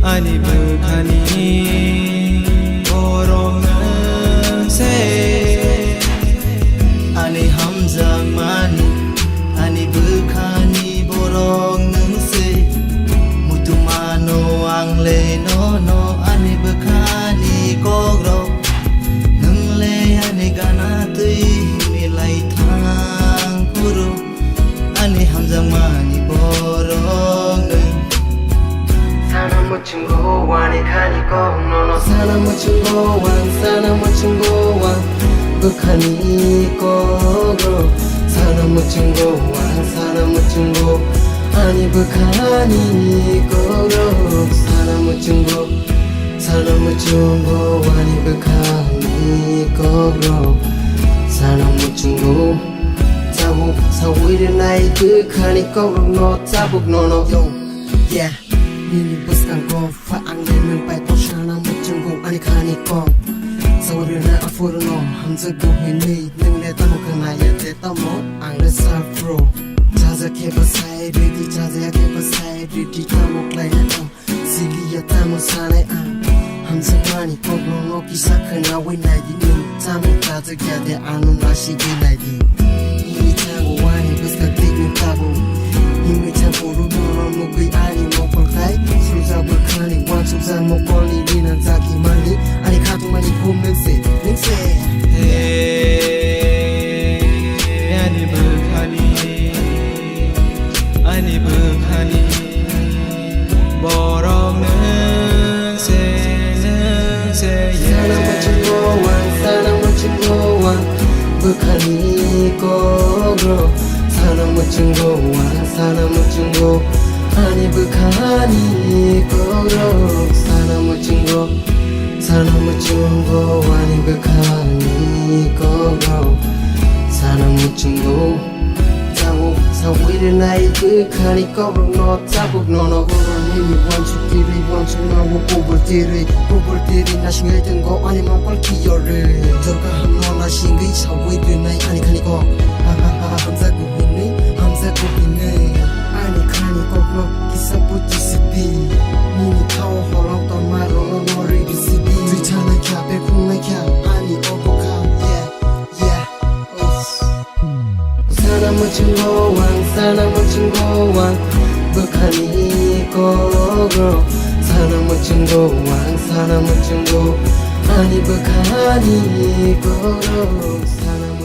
아니 북한이 보러는 새 아니 함장만이 아니 북한이 보러는 새 무두마노 앙레노노 아니 북한이 고그로 능레 아니 가나뜨이 밀라이탕 부르 아니 함장만이 보러는 사람 묻힌 고완이 가니고 너너 사람 묻힌 고완 북한이 고그로 사람 묻힌 고 아니 북한이 고그로 사람 묻힌 고 아니 북한이 고그로 사람 묻힌 고 자국 사위를 나이 북한이 고그로 너 자국 너너 yeah Nini buskan ko faang nemen pai ko shana muchung ko ani khani ko sawre na afur no hamza ko hini nang le tamo kana ya te tamo ang le safro jaza ke basai ready jaza ya ke basai ready tamo klai na to silia tamo sale hamza mani ko no kisa kana we na di ni tamo jaza ya de anu na shi ge na di ni tango wani buskan tik ni tabo ni tango ru no no gui ani mo Suza berkali wan suza mokoli dinan zaki mani ani katung mani kum nengse 아니 북한이 보러는 새 사람 묻힌 고완 북한이 고그로 사람 묻힌 고 아니 북한이 고그로 사람 묻힌 고 아니 북한이 고그로 사람 묻힌 고 자국 사위를 나이 북한이 고그로 너 자국 너너 고그로 힘이 원축끼리 원축나고 꼬불띠리 나싱을 든거 아니면 꼴기여를 저가 함너 나싱의 사위를 나이 아니 카니고 하하하 함자고 있네 아니 khani koklo kisa puti sipi nini kao holong ton maro no nori di sipi tuitana kya be kunga kya ani oboka yeah sana muchung gowan bukhani kogro sana muchung gowan ani bukhani kogro sana